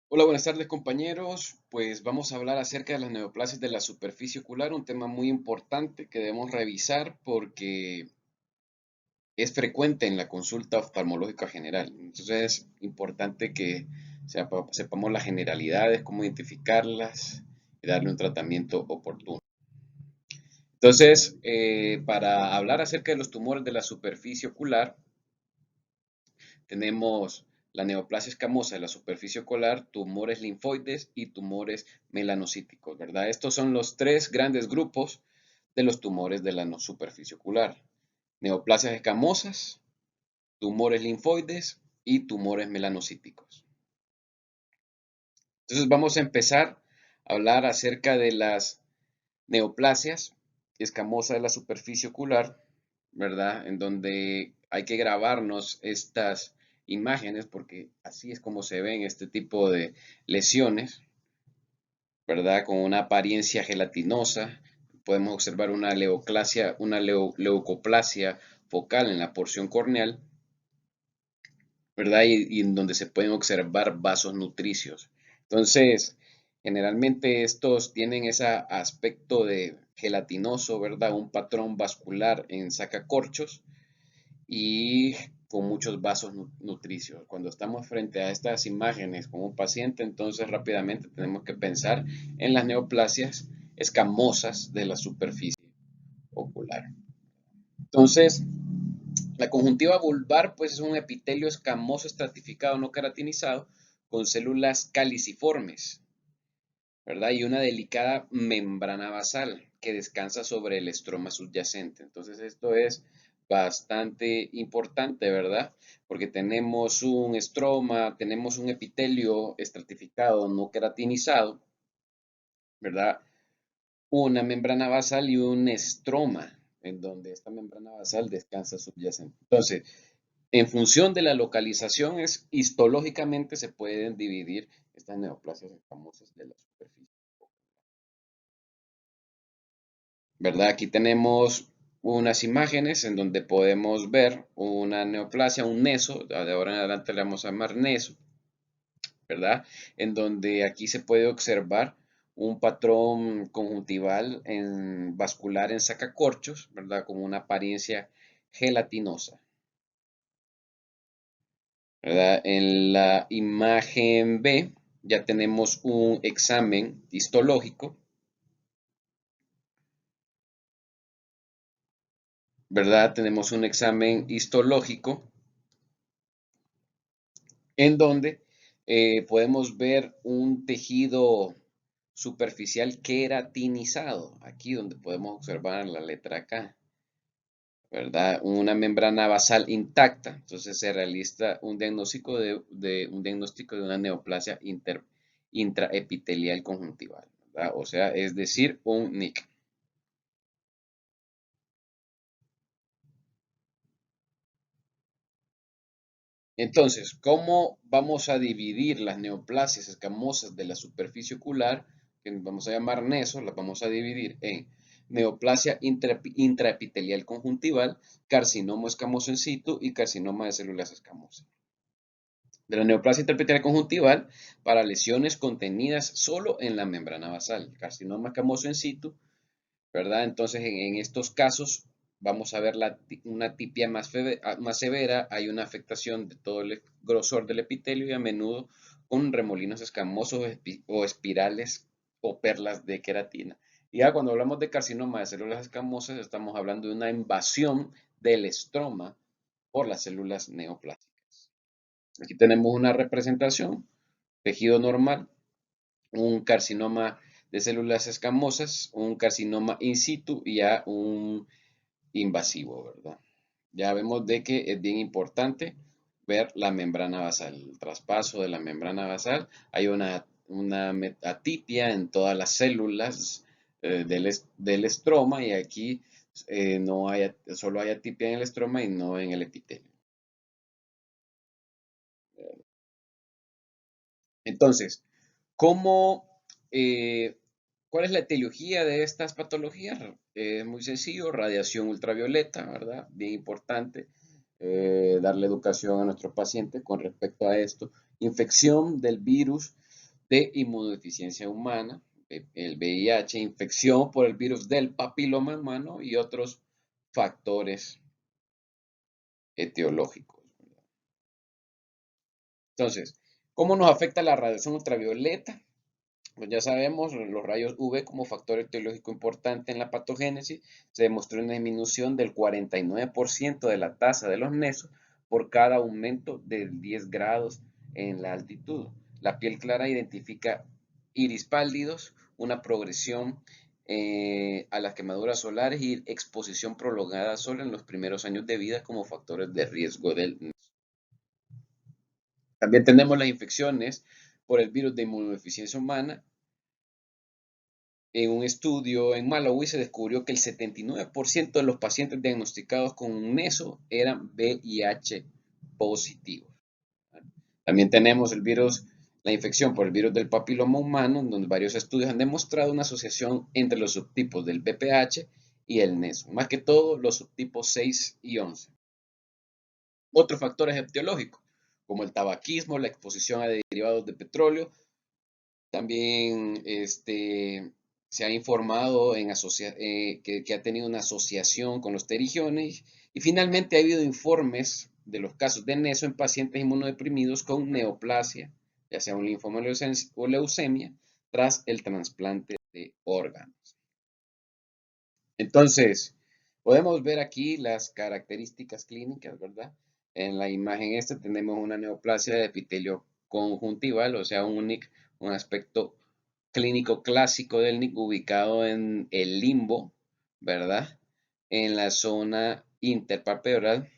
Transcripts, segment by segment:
Hola, buenas tardes compañeros. Pues vamos a hablar acerca de las neoplasias de la superficie ocular, un tema muy importante que debemos revisar porque es frecuente en la consulta oftalmológica general. Entonces es importante que sepamos las generalidades, cómo identificarlas y darle un tratamiento oportuno. Entonces, para hablar acerca de los tumores de la superficie ocular, tenemos la neoplasia escamosa de la superficie ocular, tumores linfoides y tumores melanocíticos, ¿verdad? Estos son los tres grandes grupos de los tumores de la superficie ocular. Neoplasias escamosas, tumores linfoides y tumores melanocíticos. Entonces vamos a empezar a hablar acerca de las neoplasias escamosas de la superficie ocular, ¿verdad? En donde hay que grabarnos estas imágenes porque así es como se ven este tipo de lesiones, ¿verdad? Con una apariencia gelatinosa. Podemos observar una leucoplasia focal en la porción corneal, ¿verdad? Y en donde se pueden observar vasos nutricios. Entonces, generalmente estos tienen ese aspecto de gelatinoso, ¿verdad? Un patrón vascular en sacacorchos y con muchos vasos nutricios. Cuando estamos frente a estas imágenes con un paciente, entonces rápidamente tenemos que pensar en las neoplasias escamosas de la superficie ocular. Entonces, la conjuntiva vulvar pues es un epitelio escamoso estratificado no queratinizado con células caliciformes, ¿verdad? Y una delicada membrana basal que descansa sobre el estroma subyacente. Entonces esto es bastante importante, ¿verdad? Porque tenemos un estroma, tenemos un epitelio estratificado no queratinizado, ¿verdad? Una membrana basal y un estroma, en donde esta membrana basal descansa subyacente. Entonces, en función de la localización, histológicamente se pueden dividir estas neoplasias escamosas de la superficie, ¿verdad? Aquí tenemos unas imágenes en donde podemos ver una neoplasia, un neso, de ahora en adelante le vamos a llamar neso, ¿verdad? En donde aquí se puede observar un patrón conjuntival vascular en sacacorchos, ¿verdad? Con una apariencia gelatinosa, ¿verdad? En la imagen B ya tenemos un examen histológico, ¿verdad? Tenemos un examen histológico en donde podemos ver un tejido superficial queratinizado, aquí donde podemos observar la letra K, ¿verdad? Una membrana basal intacta, entonces se realiza un diagnóstico de una neoplasia intraepitelial conjuntival, ¿verdad? O sea, es decir, un NIC. Entonces, ¿cómo vamos a dividir las neoplasias escamosas de la superficie ocular, que vamos a llamar neso? Las vamos a dividir en neoplasia intraepitelial conjuntival, carcinoma escamoso in situ y carcinoma de células escamosas. De la neoplasia intraepitelial conjuntival para lesiones contenidas solo en la membrana basal, carcinoma escamoso in situ, ¿verdad? Entonces, en estos casos vamos a ver una tipia más severa, hay una afectación de todo el grosor del epitelio y a menudo con remolinos escamosos o espirales o perlas de queratina. Y ya cuando hablamos de carcinoma de células escamosas, estamos hablando de una invasión del estroma por las células neoplásicas. Aquí tenemos una representación, tejido normal, un carcinoma de células escamosas, un carcinoma in situ y ya un invasivo, ¿verdad? Ya vemos de que es bien importante ver la membrana basal, el traspaso de la membrana basal. Hay una atipia en todas las células del estroma y aquí no hay, solo hay atipia en el estroma y no en el epitelio. Entonces, ¿cómo, eh, cuál es la etiología de estas patologías? Es muy sencillo, radiación ultravioleta, ¿verdad? Bien importante darle educación a nuestros pacientes con respecto a esto. Infección del virus de inmunodeficiencia humana, el VIH, infección por el virus del papiloma humano y otros factores etiológicos. Entonces, ¿cómo nos afecta la radiación ultravioleta? Pues ya sabemos, los rayos UV como factor etiológico importante en la patogénesis, se demostró una disminución del 49% de la tasa de los nesos por cada aumento de 10 grados en la altitud. La piel clara identifica iris pálidos, una progresión a las quemaduras solares y exposición prolongada al sol en los primeros años de vida como factores de riesgo del neso. También tenemos las infecciones por el virus de inmunodeficiencia humana. En un estudio en Malawi se descubrió que el 79% de los pacientes diagnosticados con un neso eran VIH positivos. También tenemos el virus, la infección por el virus del papiloma humano, en donde varios estudios han demostrado una asociación entre los subtipos del VPH y el neso, más que todo los subtipos 6 y 11. Otros factores etiológicos, como el tabaquismo, la exposición a derivados de petróleo, también se ha informado que ha tenido una asociación con los pterigiones y finalmente ha habido informes de los casos de neso en pacientes inmunodeprimidos con neoplasia, ya sea un linfoma o leucemia, tras el trasplante de órganos. Entonces, podemos ver aquí las características clínicas, ¿verdad? En la imagen tenemos una neoplasia de epitelio conjuntival, o sea, un aspecto clínico clásico del NIC ubicado en el limbo, ¿verdad? En la zona interpalpebral.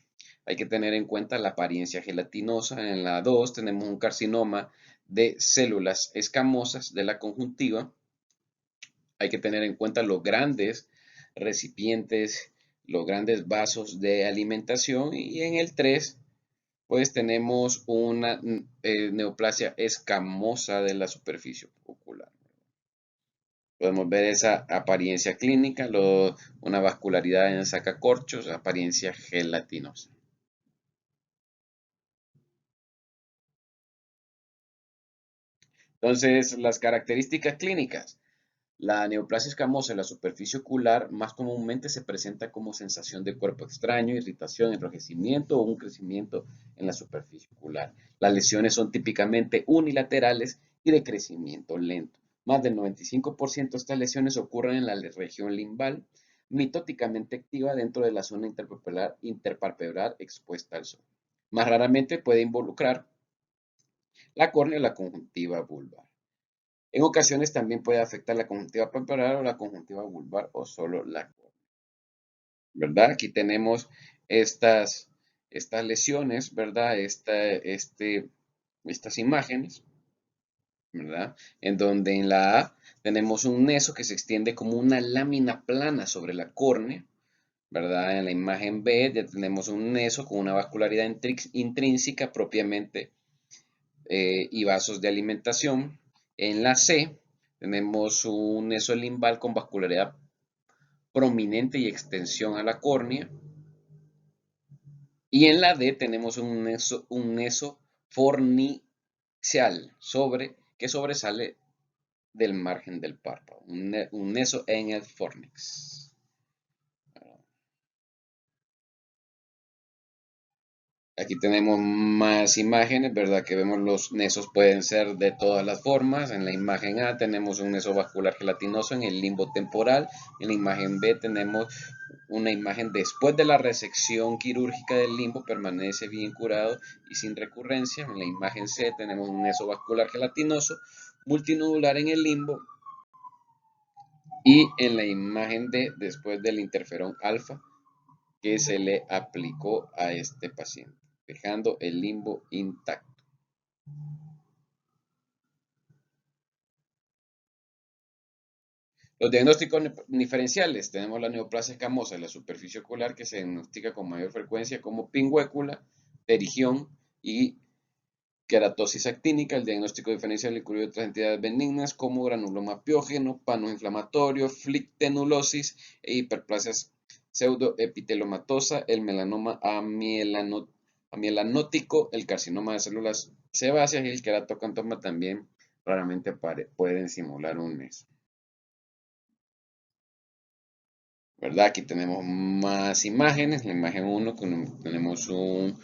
Hay que tener en cuenta la apariencia gelatinosa. En la 2 tenemos un carcinoma de células escamosas de la conjuntiva. Hay que tener en cuenta los grandes recipientes, los grandes vasos de alimentación. Y en el 3, pues tenemos una neoplasia escamosa de la superficie ocular. Podemos ver esa apariencia clínica, una vascularidad en el sacacorchos, apariencia gelatinosa. Entonces, las características clínicas. La neoplasia escamosa en la superficie ocular más comúnmente se presenta como sensación de cuerpo extraño, irritación, enrojecimiento o un crecimiento en la superficie ocular. Las lesiones son típicamente unilaterales y de crecimiento lento. Más del 95% de estas lesiones ocurren en la región limbal, mitóticamente activa dentro de la zona interpalpebral expuesta al sol. Más raramente puede involucrar la córnea o la conjuntiva vulvar. En ocasiones también puede afectar la conjuntiva palpebral o la conjuntiva vulvar o solo la córnea, ¿verdad? Aquí tenemos estas lesiones, ¿verdad? Estas imágenes, ¿verdad? En donde en la A tenemos un neso que se extiende como una lámina plana sobre la córnea, ¿verdad? En la imagen B ya tenemos un neso con una vascularidad intrínseca propiamente y vasos de alimentación. En la C tenemos un neso limbal con vascularidad prominente y extensión a la córnea. Y en la D tenemos un neso fornicial que sobresale del margen del párpado, un neso en el fornix. Aquí tenemos más imágenes, ¿verdad? Que vemos los nesos pueden ser de todas las formas. En la imagen A tenemos un neso vascular gelatinoso en el limbo temporal. En la imagen B tenemos una imagen después de la resección quirúrgica del limbo, permanece bien curado y sin recurrencia. En la imagen C tenemos un neso vascular gelatinoso multinodular en el limbo. Y en la imagen D, después del interferón alfa que se le aplicó a este paciente, dejando el limbo intacto. Los diagnósticos diferenciales. Tenemos la neoplasia escamosa en la superficie ocular que se diagnostica con mayor frecuencia como pingüécula, pterigión y queratosis actínica. El diagnóstico diferencial incluye otras entidades benignas como granuloma piógeno, panos inflamatorio, flictenulosis e hiperplasias pseudoepitelomatosa, el melanoma amielonótico, el carcinoma de células sebáceas y el queratocantoma también raramente pueden simular un mes. ¿Verdad? Aquí tenemos más imágenes. La imagen 1 tenemos un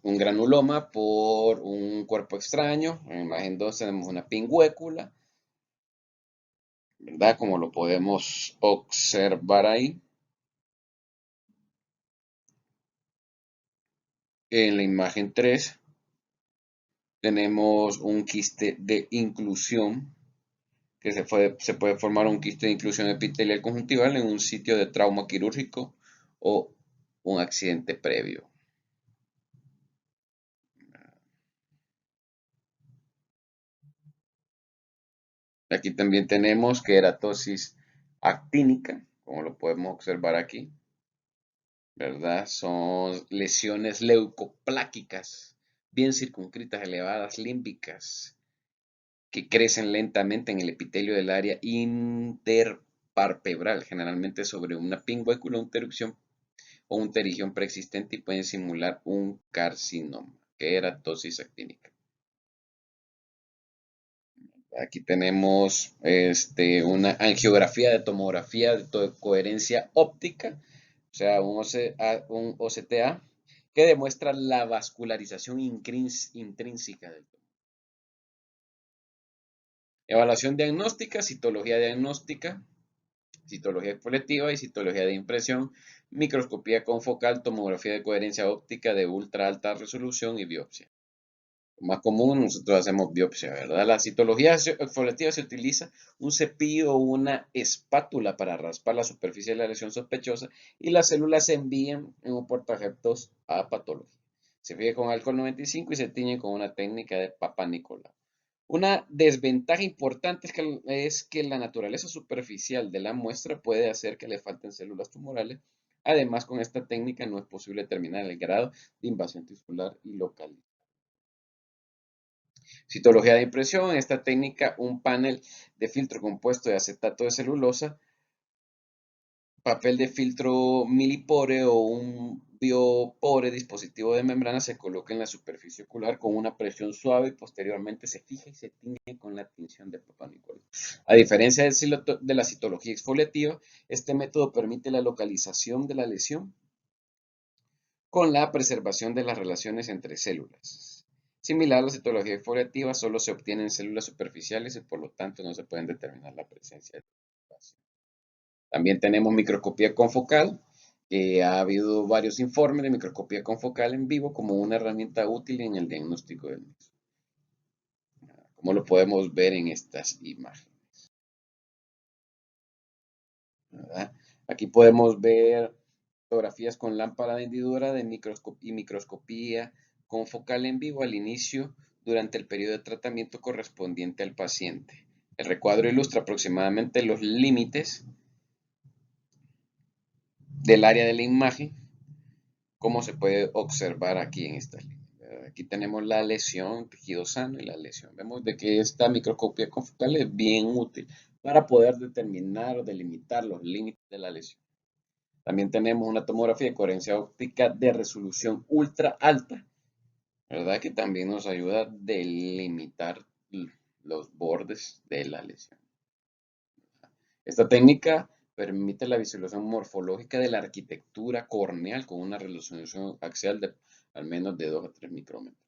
granuloma por un cuerpo extraño. En la imagen 2 tenemos una pingüécula, ¿verdad? Como lo podemos observar ahí. En la imagen 3 tenemos un quiste de inclusión, que se puede formar un quiste de inclusión epitelial conjuntival en un sitio de trauma quirúrgico o un accidente previo. Aquí también tenemos queratosis actínica, como lo podemos observar aquí, ¿verdad? Son lesiones leucopláquicas, bien circunscritas, elevadas, límbicas, que crecen lentamente en el epitelio del área interparpebral, generalmente sobre una pingüécula, interrupción o un terigión preexistente y pueden simular un carcinoma, queratosis actínica. Aquí tenemos una angiografía de tomografía de coherencia óptica, o sea, un OCTA, que demuestra la vascularización intrínseca del tumor. Evaluación diagnóstica, citología diagnóstica, citología exfoliativa y citología de impresión, microscopía confocal, tomografía de coherencia óptica de ultra alta resolución y biopsia. Más común, nosotros hacemos biopsia, ¿verdad? La citología exfoliativa se utiliza un cepillo o una espátula para raspar la superficie de la lesión sospechosa y las células se envían en un portaobjetos a patología. Se fija con alcohol 95 y se tiñe con una técnica de Papa Nicolau. Una desventaja importante es que la naturaleza superficial de la muestra puede hacer que le falten células tumorales. Además, con esta técnica no es posible determinar el grado de invasión tisular y localizar. Citología de impresión. En esta técnica, un panel de filtro compuesto de acetato de celulosa, papel de filtro milipore o un biopore dispositivo de membrana se coloca en la superficie ocular con una presión suave y posteriormente se fija y se tiñe con la tinción de Papa Nicolau. A diferencia de la citología exfoliativa, este método permite la localización de la lesión con la preservación de las relaciones entre células. Similar a la citología exfoliativa, solo se obtienen células superficiales y por lo tanto no se pueden determinar la presencia de ocupación. También tenemos microscopía confocal, que ha habido varios informes de microscopía confocal en vivo como una herramienta útil en el diagnóstico del mismo, como lo podemos ver en estas imágenes, ¿verdad? Aquí podemos ver fotografías con lámpara de hendidura y microscopía confocal en vivo al inicio durante el periodo de tratamiento correspondiente al paciente. El recuadro ilustra aproximadamente los límites del área de la imagen, como se puede observar aquí en esta línea. Aquí tenemos la lesión, tejido sano y la lesión. Vemos de que esta microscopía confocal es bien útil para poder determinar o delimitar los límites de la lesión. También tenemos una tomografía de coherencia óptica de resolución ultra alta, ¿verdad? Que también nos ayuda a delimitar los bordes de la lesión. Esta técnica permite la visualización morfológica de la arquitectura corneal con una resolución axial de al menos de 2 a 3 micrómetros.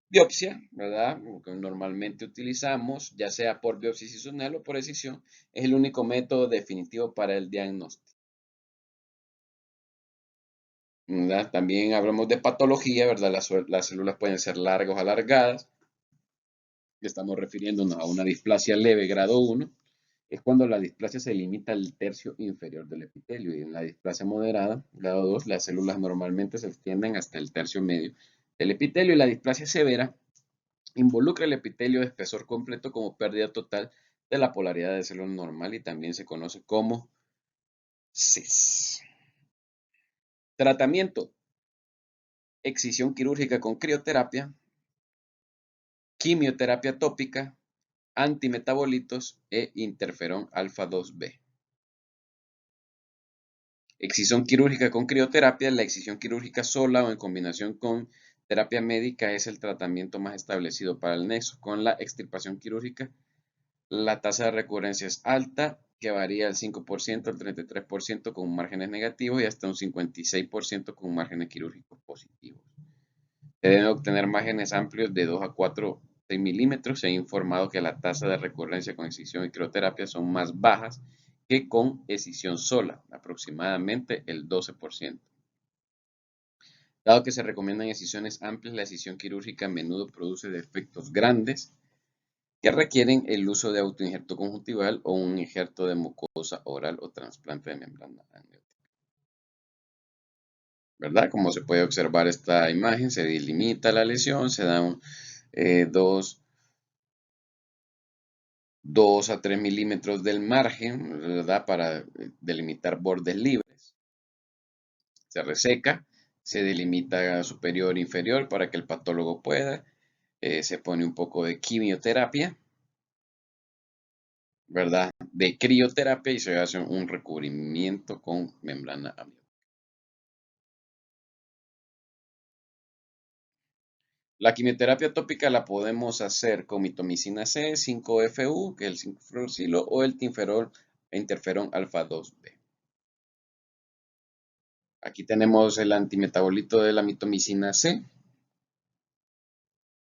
Biopsia, ¿verdad? Lo que normalmente utilizamos, ya sea por biopsia incisional o por excisión, es el único método definitivo para el diagnóstico, ¿verdad? También hablamos de patología, ¿verdad? Las células pueden ser largas o alargadas. Estamos refiriéndonos a una displasia leve grado 1. Es cuando la displasia se limita al tercio inferior del epitelio y en la displasia moderada, grado 2, las células normalmente se extienden hasta el tercio medio del epitelio y la displasia severa involucra el epitelio de espesor completo como pérdida total de la polaridad de célula normal y también se conoce como CIS. Tratamiento: excisión quirúrgica con crioterapia, quimioterapia tópica, antimetabolitos e interferón alfa 2B. Excisión quirúrgica con crioterapia, la excisión quirúrgica sola o en combinación con terapia médica es el tratamiento más establecido para el nexo. Con la extirpación quirúrgica, la tasa de recurrencia es alta, que varía del 5% al 33% con márgenes negativos y hasta un 56% con márgenes quirúrgicos positivos. Se deben obtener márgenes amplios de 2 a 4 milímetros. Se ha informado que la tasa de recurrencia con excisión y crioterapia son más bajas que con excisión sola, aproximadamente el 12%. Dado que se recomiendan excisiones amplias, la excisión quirúrgica a menudo produce defectos grandes que requieren el uso de autoinjerto conjuntival o un injerto de mucosa oral o trasplante de membrana amniótica. ¿Verdad? Como se puede observar esta imagen, se delimita la lesión, se dan 2 a 3 milímetros del margen, ¿verdad? Para delimitar bordes libres. Se reseca, se delimita superior e inferior para que el patólogo pueda. Se pone un poco de quimioterapia, ¿verdad? De crioterapia y se hace un recubrimiento con membrana amniótica. La quimioterapia tópica la podemos hacer con mitomicina C, 5-FU, que es el 5-fluorouracilo, o el interferón alfa 2B. Aquí tenemos el antimetabolito de la mitomicina C,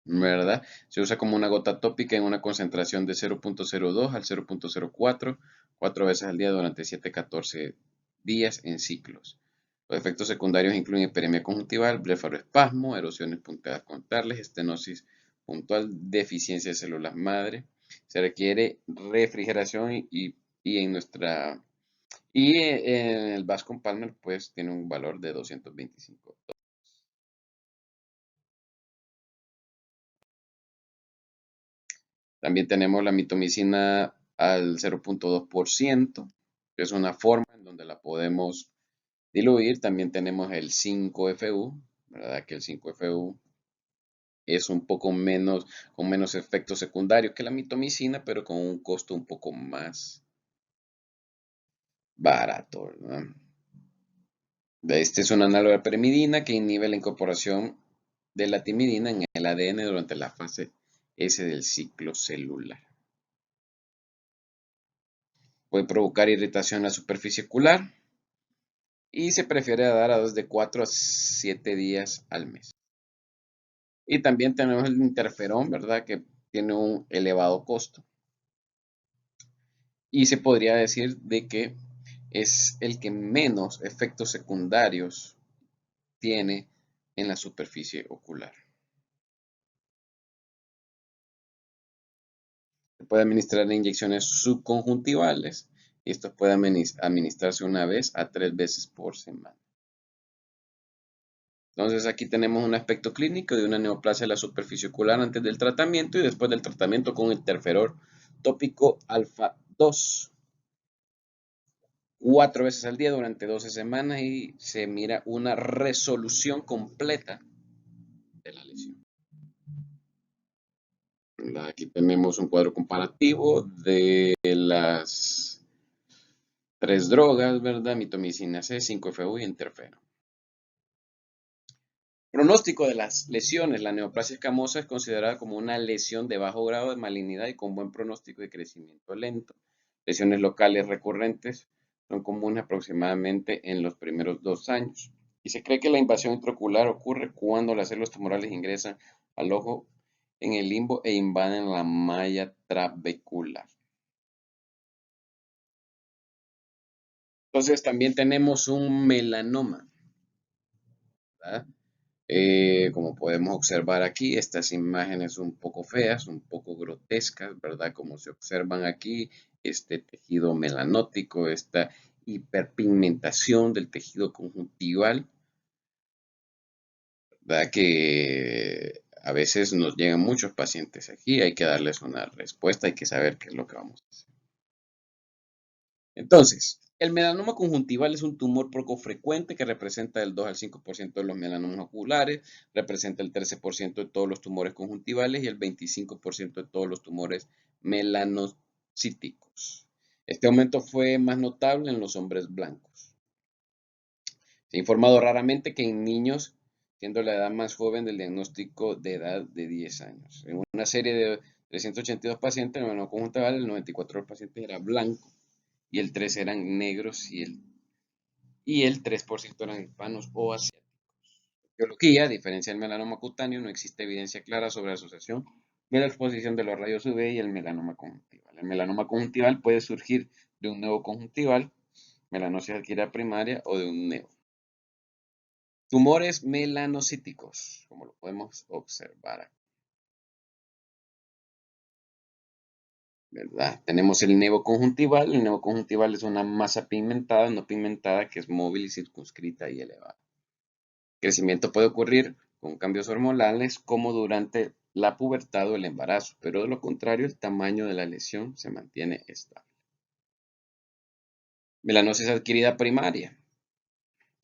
¿verdad? Se usa como una gota tópica en una concentración de 0.02 al 0.04, 4 veces al día durante 7 a 14 días en ciclos. Los efectos secundarios incluyen hiperemia conjuntival, blefaroespasmo, erosiones punteadas contrarles, estenosis puntual, deficiencia de células madre. Se requiere refrigeración en el Bascom Palmer pues tiene un valor de 225. También tenemos la mitomicina al 0.2%, que es una forma en donde la podemos diluir. También tenemos el 5-FU, ¿verdad? Que el 5-FU es un poco menos, con menos efectos secundarios que la mitomicina, pero con un costo un poco más barato, ¿verdad? Este es un análogo de perimidina que inhibe la incorporación de la timidina en el ADN durante la fase S del ciclo celular. Puede provocar irritación en la superficie ocular y se prefiere dar a de 4 a 7 días al mes. Y también tenemos el interferón, ¿verdad? Que tiene un elevado costo. Y se podría decir de que es el que menos efectos secundarios tiene en la superficie ocular. Se puede administrar inyecciones subconjuntivales y esto puede administrarse una vez a 3 veces por semana. Entonces aquí tenemos un aspecto clínico de una neoplasia de la superficie ocular antes del tratamiento y después del tratamiento con interferón tópico alfa 2. 4 veces al día durante 12 semanas y se mira una resolución completa de la lesión. Aquí tenemos un cuadro comparativo de las 3 drogas, ¿verdad? Mitomicina C, 5-FU y interferón. Pronóstico de las lesiones. La neoplasia escamosa es considerada como una lesión de bajo grado de malignidad y con buen pronóstico de crecimiento lento. Lesiones locales recurrentes son comunes aproximadamente en los primeros 2 años. Y se cree que la invasión intraocular ocurre cuando las células tumorales ingresan al ojo en el limbo e invaden la malla trabecular. Entonces también tenemos un melanoma, ¿verdad? Como podemos observar aquí, estas imágenes un poco feas, un poco grotescas, ¿verdad? Como se observan aquí, este tejido melanótico, esta hiperpigmentación del tejido conjuntival, ¿verdad? Que a veces nos llegan muchos pacientes aquí, hay que darles una respuesta, hay que saber qué es lo que vamos a hacer. Entonces, el melanoma conjuntival es un tumor poco frecuente que representa del 2 al 5% de los melanomas oculares, representa el 13% de todos los tumores conjuntivales y el 25% de todos los tumores melanocíticos. Este aumento fue más notable en los hombres blancos. Se ha informado raramente que en niños siendo la edad más joven del diagnóstico de edad de 10 años. En una serie de 382 pacientes, el melanoma conjuntival, el 94% de los pacientes era blanco y el 3 eran negros y el 3% eran hispanos o asiáticos. Biología, a diferencia del melanoma cutáneo, no existe evidencia clara sobre la asociación de la exposición de los rayos UV y el melanoma conjuntival. El melanoma conjuntival puede surgir de un nevo conjuntival, melanosis adquirida primaria o de un nevo. Tumores melanocíticos, como lo podemos observar aquí, ¿verdad? Tenemos el nevo conjuntival. El nevo conjuntival es una masa pigmentada, no pigmentada, que es móvil y circunscrita y elevada. El crecimiento puede ocurrir con cambios hormonales como durante la pubertad o el embarazo, pero de lo contrario, el tamaño de la lesión se mantiene estable. Melanosis adquirida primaria.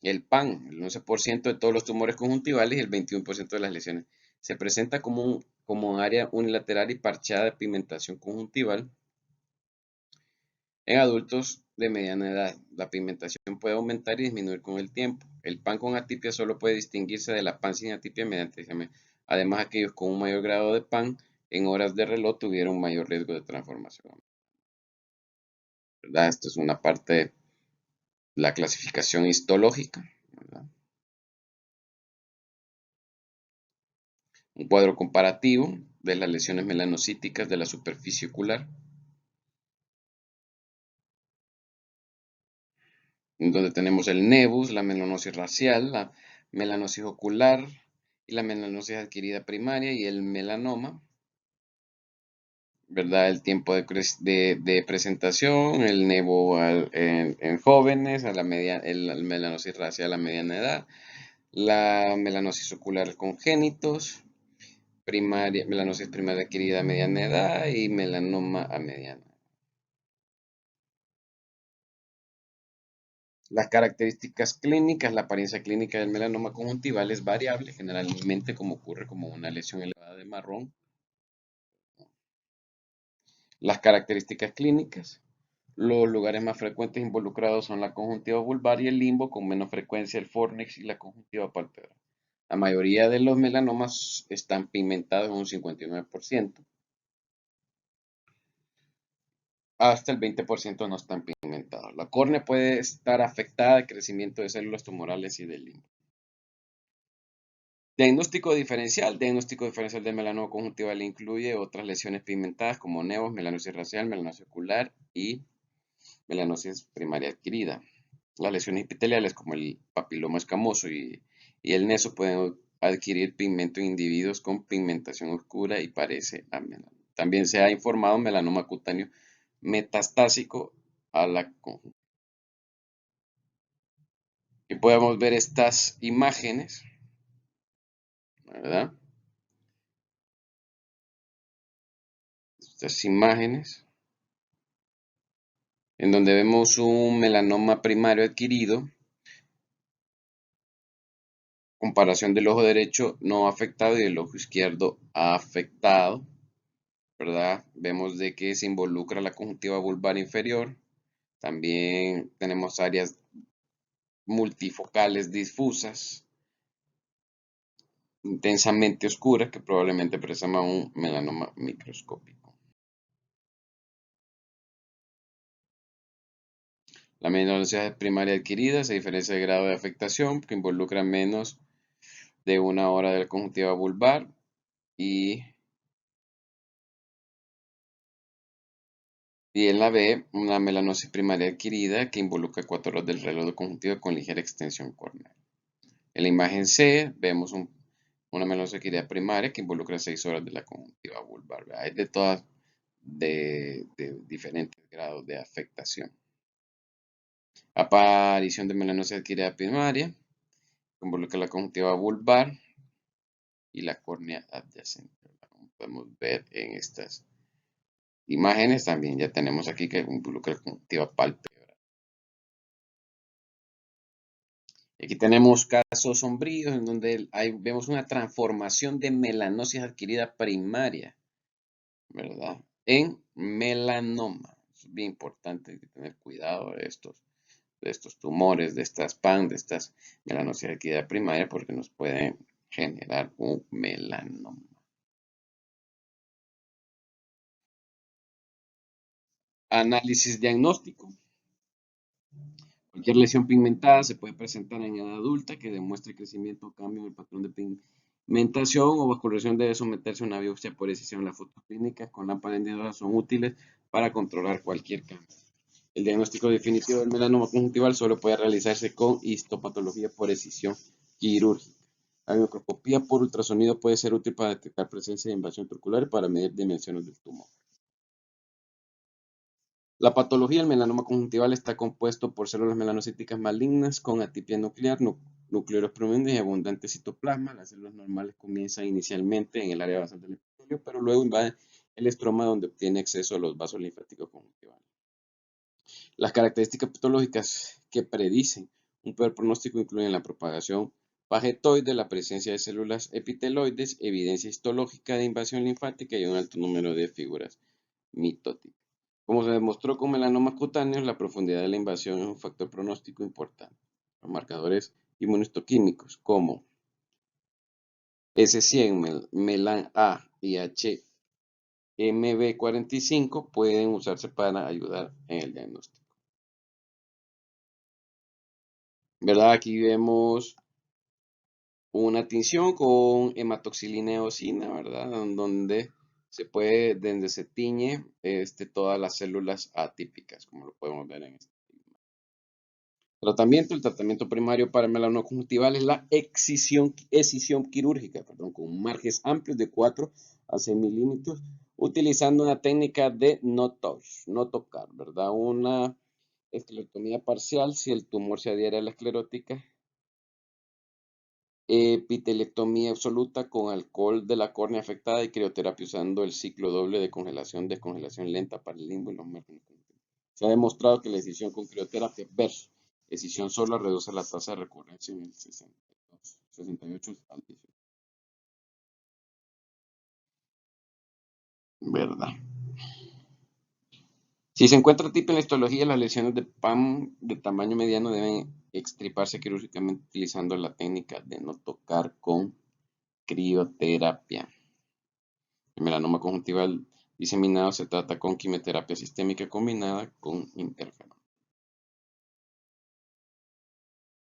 El PAN, el 11% de todos los tumores conjuntivales y el 21% de las lesiones. Se presenta como área unilateral y parchada de pigmentación conjuntival en adultos de mediana edad. La pigmentación puede aumentar y disminuir con el tiempo. El PAN con atipia solo puede distinguirse de la PAN sin atipia mediante examen. Además, aquellos con un mayor grado de PAN en horas de reloj tuvieron mayor riesgo de transformación, ¿verdad? Esto es una parte de la clasificación histológica, ¿verdad? Un cuadro comparativo de las lesiones melanocíticas de la superficie ocular, en donde tenemos el nevus, la melanosis racial, la melanosis ocular y la melanosis adquirida primaria y el melanoma, ¿verdad? El tiempo de presentación, el nevo en jóvenes, el melanosis racial a mediana edad, la melanosis ocular congénitos, melanosis primaria adquirida a mediana edad y melanoma a mediana. Las características clínicas, la apariencia clínica del melanoma conjuntival es variable, generalmente como ocurre como una lesión elevada de marrón. Las características clínicas, los lugares más frecuentes involucrados son la conjuntiva vulvar y el limbo, con menos frecuencia el fornix y la conjuntiva pálpebra. La mayoría de los melanomas están pigmentados en un 59%. Hasta el 20% no están pigmentados. La córnea puede estar afectada de crecimiento de células tumorales y del limbo. Diagnóstico diferencial. Diagnóstico diferencial del melanoma conjuntival incluye otras lesiones pigmentadas como nevos, melanosis racial, melanosis ocular y melanosis primaria adquirida. Las lesiones epiteliales como el papiloma escamoso y el neso pueden adquirir pigmento en individuos con pigmentación oscura y parece a melanoma. También se ha informado melanoma cutáneo metastásico a la conjuntiva. Y podemos ver estas imágenes, ¿verdad? Estas imágenes en donde vemos un melanoma primario adquirido, comparación del ojo derecho no afectado y del ojo izquierdo afectado, ¿verdad? Vemos de que se involucra la conjuntiva vulvar inferior. También tenemos áreas multifocales difusas, intensamente oscuras, que probablemente presentan un melanoma microscópico. La melanosis primaria adquirida se diferencia de grado de afectación, que involucra menos de una hora de la conjuntiva vulvar y en la B, una melanosis primaria adquirida que involucra 4 horas del reloj de conjuntiva con ligera extensión corneal. En la imagen C vemos una melanosis adquirida primaria que involucra 6 horas de la conjuntiva vulvar. Hay de todas de diferentes grados de afectación. Aparición de melanosis adquirida primaria que involucra la conjuntiva vulvar y la córnea adyacente. Como podemos ver en estas imágenes, también ya tenemos aquí que involucra la conjuntiva pálpebra. Aquí tenemos casos sombríos en donde vemos una transformación de melanosis adquirida primaria, ¿verdad? En melanoma. Es bien importante tener cuidado de estos estos tumores, de estas PAN, de estas melanocias de actividad primaria, porque nos pueden generar un melanoma. Análisis diagnóstico. Cualquier lesión pigmentada se puede presentar en edad adulta que demuestre crecimiento o cambio en el patrón de pigmentación o vascularización debe someterse a una biopsia por excisión. Las fotos clínicas con lámpara encendedora son útiles para controlar cualquier cambio. El diagnóstico definitivo del melanoma conjuntival solo puede realizarse con histopatología por excisión quirúrgica. La microscopía por ultrasonido puede ser útil para detectar presencia de invasión turcular y para medir dimensiones del tumor. La patología del melanoma conjuntival está compuesto por células melanocíticas malignas con atipia nuclear, núcleos prominentes y abundante citoplasma. Las células normales comienzan inicialmente en el área basal del epitelio, pero luego invaden el estroma donde obtiene acceso a los vasos linfáticos conjuntivales. Las características patológicas que predicen un peor pronóstico incluyen la propagación vagetoide, la presencia de células epiteloides, evidencia histológica de invasión linfática y un alto número de figuras mitóticas. Como se demostró con melanomas cutáneos, la profundidad de la invasión es un factor pronóstico importante. Los marcadores inmunohistoquímicos como S100, Melan-A y HMB45 pueden usarse para ayudar en el diagnóstico. ¿Verdad? Aquí vemos una tinción con hematoxilina eosina, ¿verdad? Donde se tiñe todas las células atípicas, como lo podemos ver en este. El tratamiento primario para el melanoma conjuntival es la escisión quirúrgica, con márgenes amplios de 4 a 6 milímetros, utilizando una técnica de no touch, no tocar, ¿verdad? Una esclerotomía parcial si el tumor se adhiere a la esclerótica, epitelectomía absoluta con alcohol de la córnea afectada y crioterapia usando el ciclo doble de congelación, descongelación lenta para el limbo y los márgenes. Se ha demostrado que la escisión con crioterapia versus escisión sola reduce la tasa de recurrencia en el 68 al 18. ¿Verdad? Si se encuentra tipo en la histología, las lesiones de PAM de tamaño mediano deben extirparse quirúrgicamente utilizando la técnica de no tocar con crioterapia. El melanoma conjuntival diseminado se trata con quimioterapia sistémica combinada con interferón.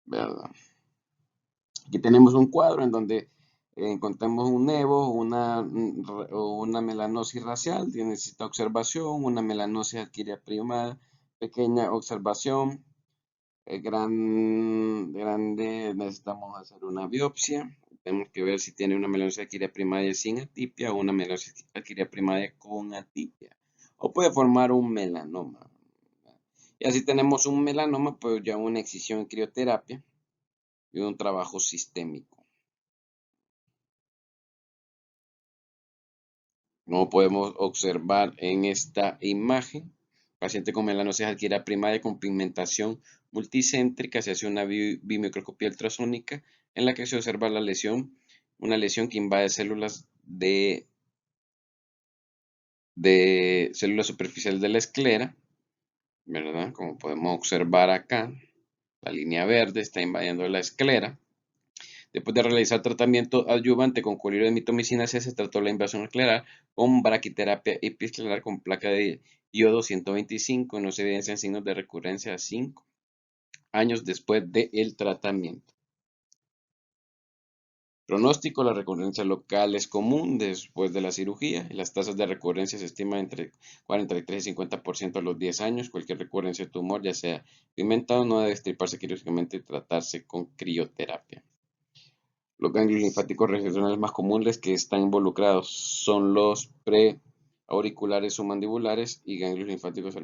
¿Verdad? Aquí tenemos un cuadro en donde encontramos un nevo, una melanosis racial, que necesita observación, una melanosis adquirida primada, pequeña observación, grande, necesitamos hacer una biopsia. Tenemos que ver si tiene una melanosis adquirida primaria sin atipia o una melanosis adquirida primaria con atipia. O puede formar un melanoma. Y así tenemos un melanoma, pues ya una excisión en crioterapia y un trabajo sistémico. Como podemos observar en esta imagen, paciente con melanosis adquirida primaria con pigmentación multicéntrica, se hace una bimicroscopía ultrasónica en la que se observa la lesión, una lesión que invade células de células superficiales de la esclera, ¿verdad? Como podemos observar acá, la línea verde está invadiendo la esclera. Después de realizar tratamiento adyuvante con cloruro de mitomicina C, se trató la invasión escleral con braquiterapia episcleral con placa de iodo 125. No se evidencian signos de recurrencia 5 años después del tratamiento. Pronóstico: la recurrencia local es común después de la cirugía y las tasas de recurrencia se estiman entre 43 y 50% a los 10 años. Cualquier recurrencia de tumor, ya sea pigmentado, no debe extirparse quirúrgicamente y tratarse con crioterapia. Los ganglios linfáticos regionales más comunes que están involucrados son los preauriculares o mandibulares y ganglios linfáticos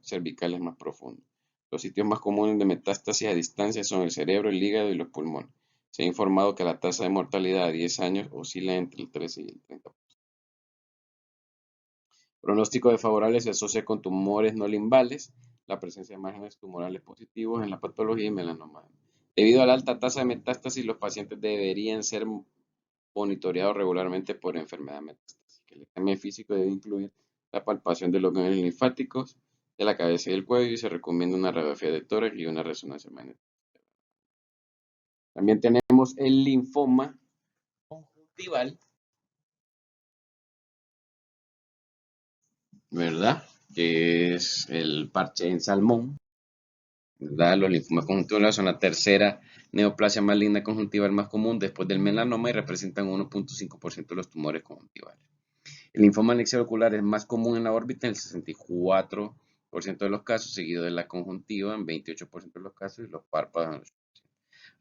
cervicales más profundos. Los sitios más comunes de metástasis a distancia son el cerebro, el hígado y los pulmones. Se ha informado que la tasa de mortalidad a 10 años oscila entre el 13 y el 30%. Pronóstico desfavorable se asocia con tumores no limbales, la presencia de márgenes tumorales positivos en la patología y melanoma. Debido a la alta tasa de metástasis, los pacientes deberían ser monitoreados regularmente por enfermedad metastásica. El examen físico debe incluir la palpación de los ganglios linfáticos, de la cabeza y del cuello y se recomienda una radiografía de tórax y una resonancia magnética. También tenemos el linfoma conjuntival, ¿verdad? Que es el parche en salmón, ¿verdad? Los linfomas conjuntivales son la tercera neoplasia maligna conjuntival más común después del melanoma y representan 1.5% de los tumores conjuntivales. El linfoma anexial ocular es más común en la órbita en el 64% de los casos, seguido de la conjuntiva en 28% de los casos y los párpados en 8%.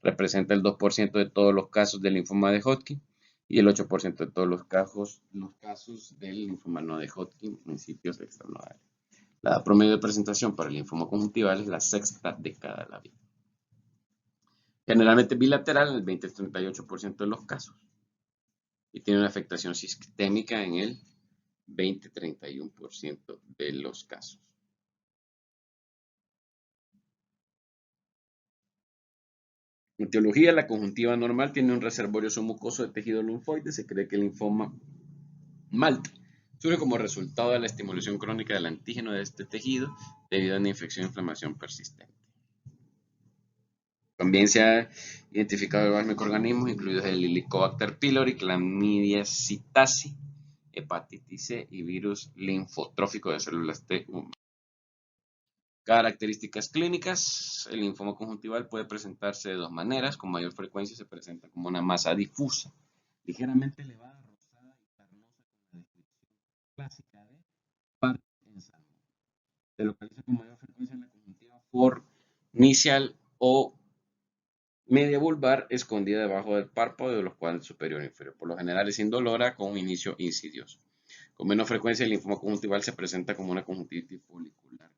Representa el 2% de todos los casos del linfoma de Hodgkin y el 8% de todos los casos del linfoma no de Hodgkin en sitios extranodales. La edad promedio de presentación para el linfoma conjuntival es la sexta década de la vida. Generalmente bilateral en el 20-38% de los casos y tiene una afectación sistémica en el 20-31% de los casos. En etiología, la conjuntiva normal tiene un reservorio submucoso de tejido linfoide. Se cree que el linfoma malte surge como resultado de la estimulación crónica del antígeno de este tejido debido a una infección e inflamación persistente. También se ha identificado varios microorganismos, incluidos el Helicobacter pylori, Chlamydia psittaci, hepatitis C y virus linfotrófico de células T humanas. Características clínicas. El linfoma conjuntival puede presentarse de dos maneras. Con mayor frecuencia se presenta como una masa difusa, ligeramente elevada, rosada y carnosa, con la descripción clásica de parche en salmón. Se localiza con mayor frecuencia en la conjuntiva fornicial o media vulvar, escondida debajo del párpado de los cuadrantes superior e inferior. Por lo general es indolora con un inicio insidioso. Con menos frecuencia el linfoma conjuntival se presenta como una conjuntivitis folicular,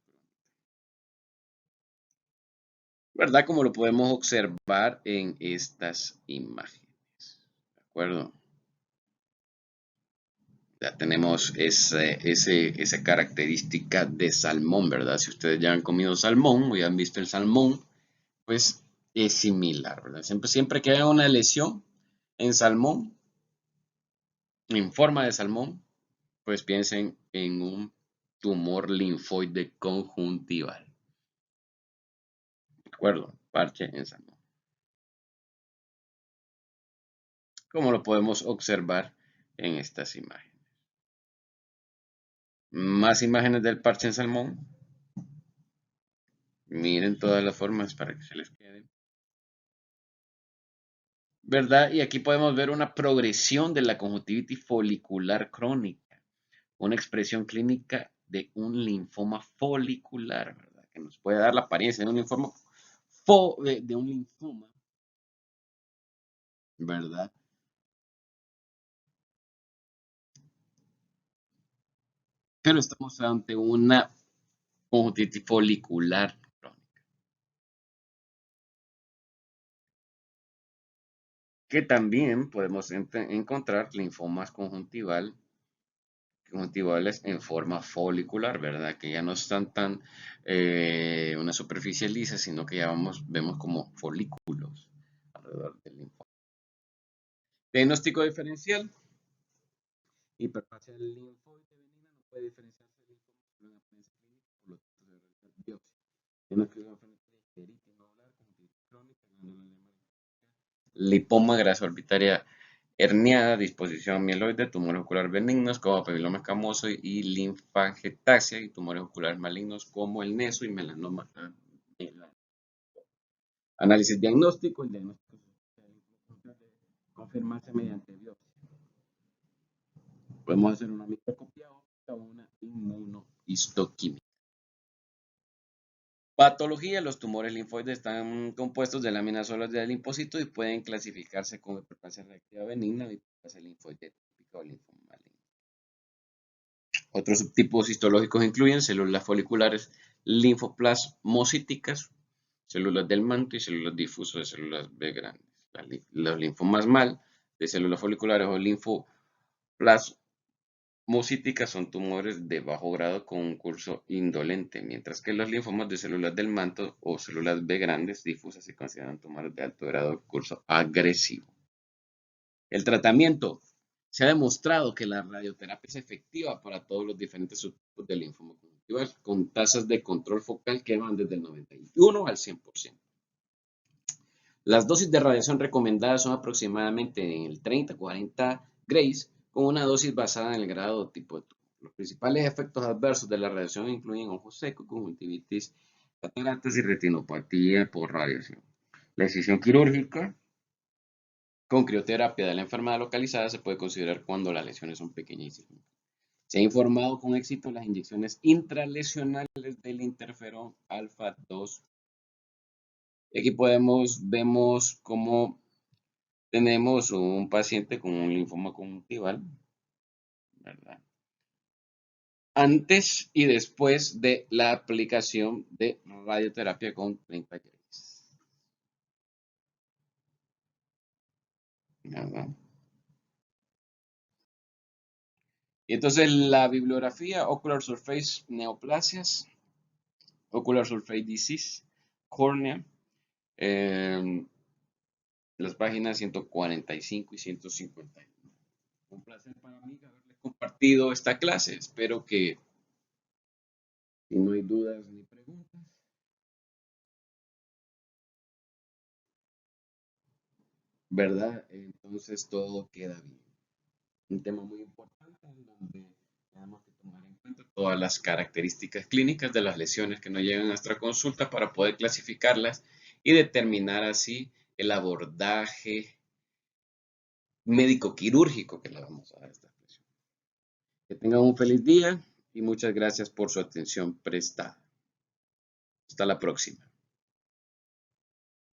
¿verdad? Como lo podemos observar en estas imágenes. ¿De acuerdo? Ya tenemos esa característica de salmón, ¿verdad? Si ustedes ya han comido salmón o ya han visto el salmón, pues es similar, ¿verdad? Siempre que haya una lesión en salmón, en forma de salmón, pues piensen en un tumor linfoide conjuntival. ¿De acuerdo? Parche en salmón. Como lo podemos observar en estas imágenes. Más imágenes del parche en salmón. Miren todas las formas para que se les queden. ¿Verdad? Y aquí podemos ver una progresión de la conjuntivitis folicular crónica, una expresión clínica de un linfoma folicular, ¿verdad? Que nos puede dar la apariencia de un linfoma, ¿verdad? Pero estamos ante una conjuntivitis folicular crónica, que también podemos encontrar linfomas conjuntivales en forma folicular, ¿verdad? Que ya no están tan una superficie lisa, sino que ya vemos como folículos alrededor del linfoma. Diagnóstico diferencial. Hiperplasia linfoide benigna no puede diferenciarse del linfoma en apariencia clínica, por lo tanto se debe realizar biopsia. Diagnóstico diferencial, icteritis nodular, conjuntivitis crónica, lipoma, grasa orbitaria herniada, disposición mieloide, tumores oculares benignos como papiloma escamoso y linfangiectasia y tumores oculares malignos como el neso y melanoma. Análisis diagnóstico. El diagnóstico debe confirmarse mediante biopsia. Podemos hacer una microscopía óptica o una inmunohistoquímica. Patología. Los tumores linfoides están compuestos de láminas solas de linfocitos y pueden clasificarse como hiperplasia reactiva benigna o hiperplasia linfoide típica o linfoma maligno. Otros subtipos histológicos incluyen células foliculares linfoplasmocíticas, células del manto y células difusas de células B grandes. Los linfomas mal de células foliculares o linfoplasmocíticas son tumores de bajo grado con un curso indolente, mientras que los linfomas de células del manto o células B grandes difusas se consideran tumores de alto grado curso agresivo. El tratamiento. Se ha demostrado que la radioterapia es efectiva para todos los diferentes subtipos de linfoma conjuntival. conjuntivas con tasas de control focal que van desde el 91 al 100%. Las dosis de radiación recomendadas son aproximadamente en el 30-40 grays, con una dosis basada en el grado tipo de tumor. Los principales efectos adversos de la radiación incluyen ojos secos, conjuntivitis, cataratas y retinopatía por radiación. La decisión quirúrgica con crioterapia de la enfermedad localizada se puede considerar cuando las lesiones son pequeñas. Se ha informado con éxito las inyecciones intralesionales del interferón alfa 2. Aquí vemos cómo tenemos un paciente con un linfoma conjuntival, ¿verdad? Antes y después de la aplicación de radioterapia con 30 grays, ¿verdad? Y entonces la bibliografía: Ocular Surface Neoplasias, Ocular Surface Disease, Córnea, las páginas 145 y 151. Un placer para mí haberles compartido esta clase. Espero que, si no hay dudas ni preguntas, ¿verdad? Entonces todo queda bien. Un tema muy importante en donde tenemos que tomar en cuenta todas las características clínicas de las lesiones que nos llegan a nuestra consulta para poder clasificarlas y determinar así el abordaje médico quirúrgico que le vamos a dar a esta lesión. Que tengan un feliz día y muchas gracias por su atención prestada. Hasta la próxima.